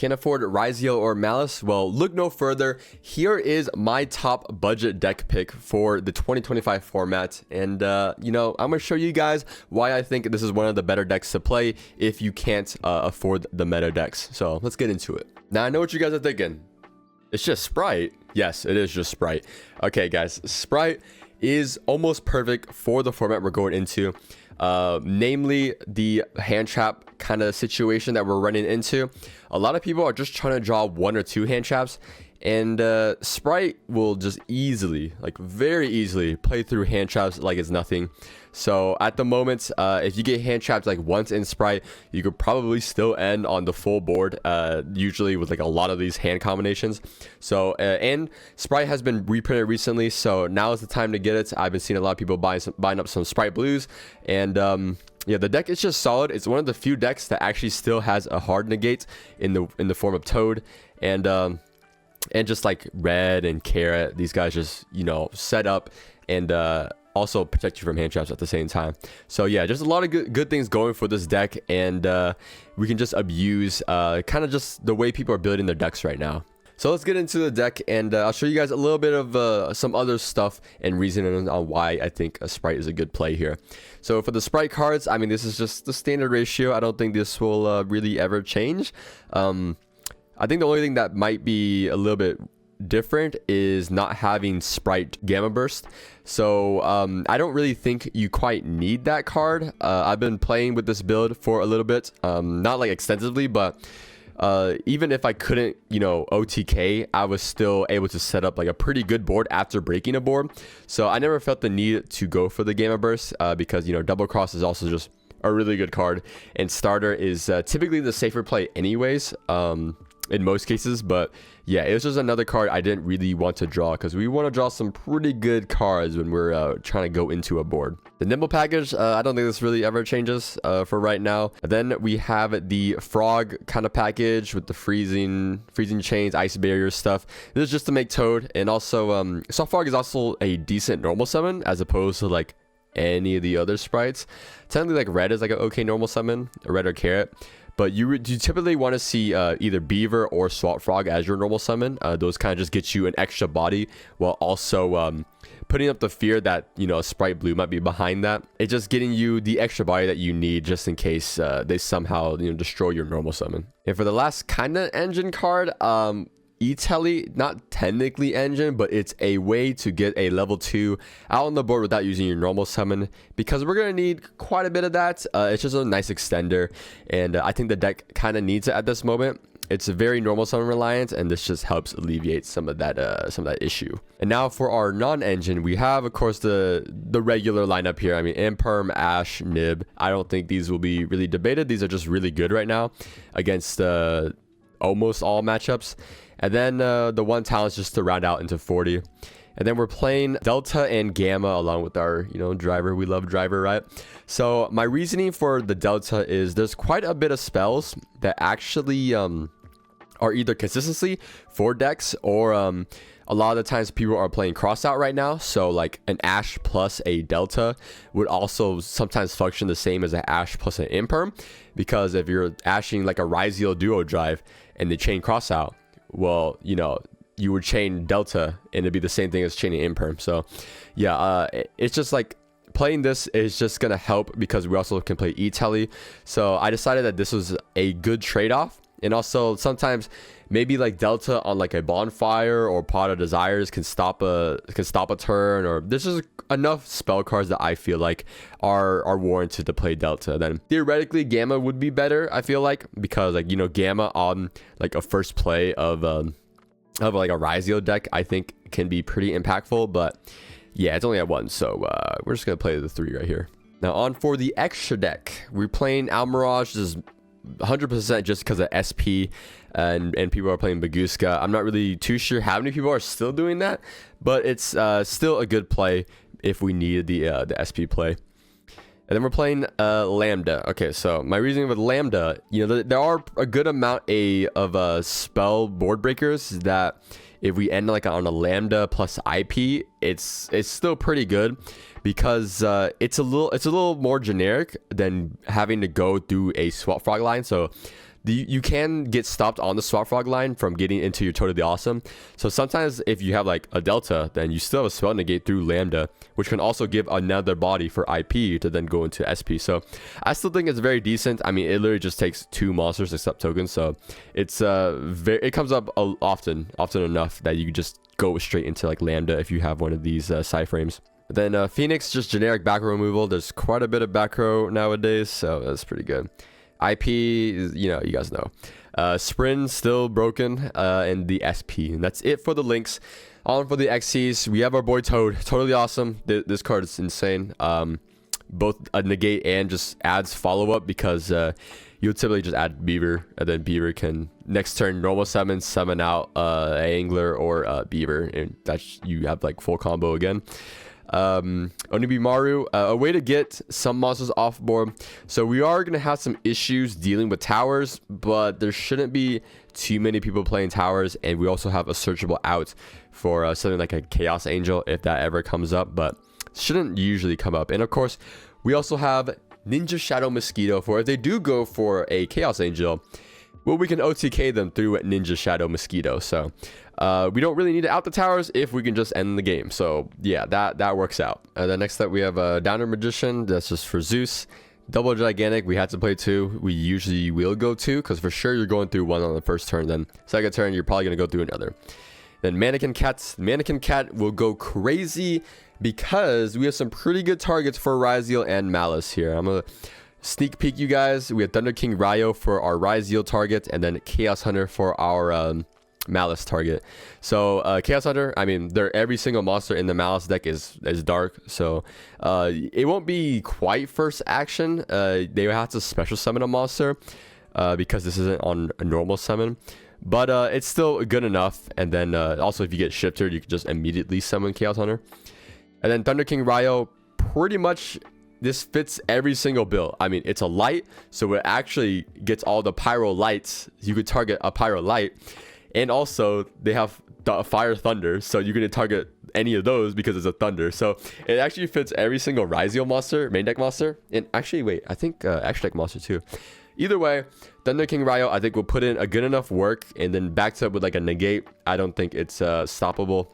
Can't afford Ryzeal or Maliss? Well, look no further. Here is my top budget deck pick for the 2025 format. And, you know, I'm going to show you guys why I think this is one of the better decks to play if you can't afford the meta decks. So let's get into it. Now, I know what you guys are thinking. It's just Sprite. Yes, it is just Sprite. Okay, guys, Sprite is almost perfect for the format we're going into. Namely the hand trap kind of situation that we're running into. A lot of people are just trying to draw 1 or 2 hand traps, and Sprite will just easily, like very easily, play through hand traps like it's nothing. So at the moment, if you get hand trapped like once in Sprite, you could probably still end on the full board, usually with like a lot of these hand combinations. So and Sprite has been reprinted recently, so now is the time to get it. I've been seeing a lot of people buying up some Sprite blues, and yeah, the deck is just solid. It's one of the few decks that actually still has a hard negate in the form of Toad, and just like Red and Carrot, these guys just, you know, set up and also protect you from hand traps at the same time. So yeah, just a lot of good things going for this deck, and we can just abuse kind of just the way people are building their decks right now. So let's get into the deck, and I'll show you guys a little bit of some other stuff and reasoning on why I think a Sprite is a good play here. So for the Sprite cards, I mean, this is just the standard ratio. I don't think this will really ever change. I think the only thing that might be a little bit different is not having Sprite Gamma Burst. So I don't really think you quite need that card. I've been playing with this build for a little bit, not like extensively, but even if I couldn't, you know, OTK, I was still able to set up like a pretty good board after breaking a board. So I never felt the need to go for the Gamma Burst because, you know, Double Cross is also just a really good card, and Starter is typically the safer play anyways. In most cases, but yeah, it was just another card I didn't really want to draw because we want to draw some pretty good cards when we're trying to go into a board. The Nimble package, I don't think this really ever changes for right now. And then we have the Frog kind of package with the freezing chains, ice barrier stuff. This is just to make Toad, and also Soft Frog is also a decent normal summon as opposed to like any of the other sprites. Technically, like Red is like an okay normal summon, a Red or Carrot. But you typically want to see either Beaver or Swamp Frog as your normal summon. Those kind of just get you an extra body while also putting up the fear that, you know, Sprite Blue might be behind that. It's just getting you the extra body that you need just in case they somehow, you know, destroy your normal summon. And for the last kind of engine card, E-Telly, not technically engine, but it's a way to get a level 2 out on the board without using your normal summon, because we're going to need quite a bit of that. It's just a nice extender, and I think the deck kind of needs it at this moment. It's a very normal summon reliant, and this just helps alleviate some of that issue. And now for our non-engine, we have, of course, the regular lineup here. I mean, Imperm, Ash, Nib. I don't think these will be really debated. These are just really good right now against almost all matchups. And then the one talent is just to round out into 40. And then we're playing Delta and Gamma along with our, you know, Driver. We love Driver, right? So my reasoning for the Delta is there's quite a bit of spells that actually are either consistency for decks, or a lot of the times people are playing cross out right now. So like an Ash plus a Delta would also sometimes function the same as an Ash plus an Imperm, because if you're ashing like a Ryzeal duo drive and they chain cross out, well, you know, you would chain Delta and it'd be the same thing as chaining Imperm. So yeah, it's just like playing this is just gonna help because we also can play E-Telly. So I decided that this was a good trade-off. And also sometimes maybe like Delta on like a Bonfire or Pot of Desires can stop a turn, or there's just enough spell cards that I feel like are warranted to play Delta. Then theoretically Gamma would be better, I feel like, because like, you know, Gamma on like a first play of like a Ryzeal deck I think can be pretty impactful. But yeah, it's only at 1, so we're just gonna play the 3 right here. Now on for the extra deck, we're playing Almirage. This is 100% just because of SP, and people are playing Baguska. I'm not really too sure how many people are still doing that, but it's still a good play if we need the SP play. And then we're playing Lambda. Okay, so my reasoning with Lambda, you know, there are a good amount of spell board breakers that if we end like on a Lambda plus IP, it's still pretty good, because it's a little more generic than having to go through a Swamp Frog line. So you can get stopped on the swap frog line from getting into your totally awesome. So sometimes if you have like a delta, then you still have a spell negate through lambda, which can also give another body for IP to then go into SP. So I still think it's very decent. I mean, it literally just takes 2 monsters except tokens, so it's it comes up often enough that you can just go straight into like lambda if you have one of these side frames. Then Phoenix, just generic back row removal. There's quite a bit of back row nowadays, so that's pretty good. IP, you know, you guys know. Sprint still broken, and the SP. And that's it for the links. On for the XCs, we have our boy Toad. Totally awesome. This card is insane. Both a negate and just adds follow-up, because you'll typically just add Beaver, and then Beaver can next turn normal summon out Angler or Beaver, and that's, you have like full combo again. Onibimaru, a way to get some monsters off board. So we are going to have some issues dealing with towers, but there shouldn't be too many people playing towers, and we also have a searchable out for something like a Chaos Angel if that ever comes up, but shouldn't usually come up. And of course, we also have Ninja Shadow Mosquito for if they do go for a Chaos Angel, well, we can OTK them through Ninja Shadow Mosquito. So we don't really need to out the towers if we can just end the game. So yeah, that works out. Then next up we have a Downer Magician. That's just for Zeus. Double Gigantic, we had to play 2. We usually will go 2, because for sure you're going through 1 on the first turn. Then second turn you're probably going to go through another. Then Mannequin Cat. Mannequin Cat will go crazy because we have some pretty good targets for Ryzeal and Maliss here. I'm going to sneak peek you guys. We have Thunder King Ryo for our Ryzeal target, and then Chaos Hunter for our Maliss target. So Chaos Hunter, I mean, every single monster in the Maliss deck is dark, so it won't be quite first action. They have to special summon a monster because this isn't on a normal summon, but it's still good enough. And then also if you get shifted, you can just immediately summon Chaos Hunter. And then Thunder King Ryo, pretty much this fits every single build. I mean, it's a light, so it actually gets all the pyro lights. You could target a pyro light, and also they have fire thunder, so you can target any of those because it's a thunder. So it actually fits every single Ryzeal monster, main deck monster, and actually wait, I think extra deck monster too. Either way, Thunder King Ryo, I think, will put in a good enough work, and then backed up with like a negate. I don't think it's stoppable.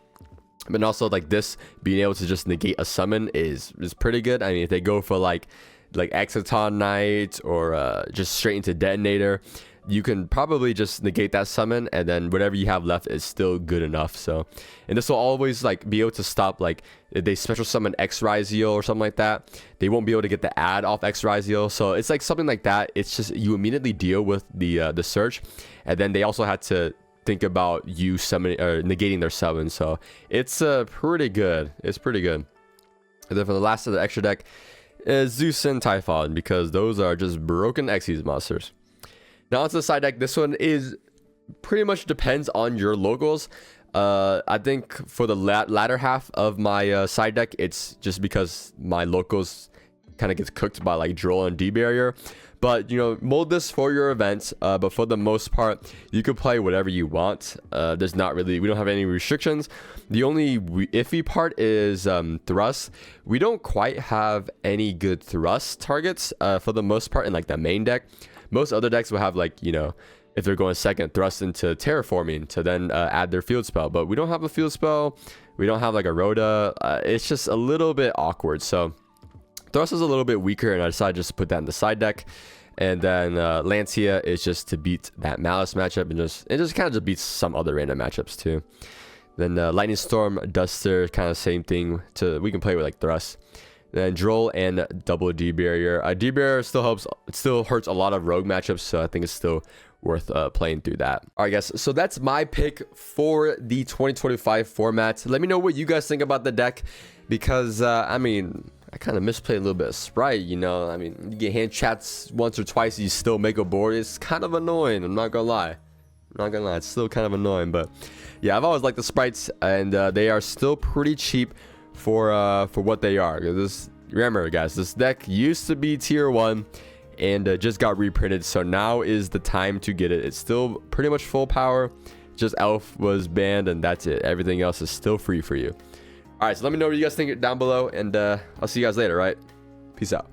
But also, like, this being able to just negate a summon is pretty good. I mean, if they go for like Exciton Knight or just straight into Detonator, you can probably just negate that summon, and then whatever you have left is still good enough. So, and this will always like be able to stop, like, if they special summon X Ryzeal or something like that, they won't be able to get the ad off X Ryzeal. So it's like something like that. It's just you immediately deal with the search, and then they also had to think about you summoning or negating their summon. So it's pretty good. It's pretty good. And then for the last of the extra deck is Zeus and Typhon, because those are just broken Xyz monsters. Now onto the side deck. This one is pretty much depends on your locals. I think for the latter half of my side deck, it's just because my locals kind of gets cooked by like Droll and D-Barrier. But, you know, mold this for your events. But for the most part, you can play whatever you want. There's not really, we don't have any restrictions. The only iffy part is thrust. We don't quite have any good thrust targets for the most part in like the main deck. Most other decks will have, like, you know, if they're going second, thrust into terraforming to then add their field spell. But we don't have a field spell. We don't have like a Rhoda. It's just a little bit awkward. So thrust is a little bit weaker, and I decided just to put that in the side deck. And then Lancia is just to beat that Maliss matchup, and it just kind of just beats some other random matchups too. Then Lightning Storm, Duster, kind of same thing. We can play with like thrust. Then Droll and double D-Barrier. D-Barrier still helps. It still hurts a lot of rogue matchups, so I think it's still worth playing through that. All right, guys, so that's my pick for the 2025 format. Let me know what you guys think about the deck, because I mean, I kind of misplayed a little bit of Sprite, you know. I mean, you get hand chats once or twice, you still make a board. It's kind of annoying, I'm not gonna lie. It's still kind of annoying, but yeah, I've always liked the sprites, and they are still pretty cheap for what they are. Remember, guys, this deck used to be tier 1 and just got reprinted, so now is the time to get it. It's still pretty much full power. Just Elf was banned, and that's it. Everything else is still free for you. All right, so let me know what you guys think down below, and I'll see you guys later. Right, peace out.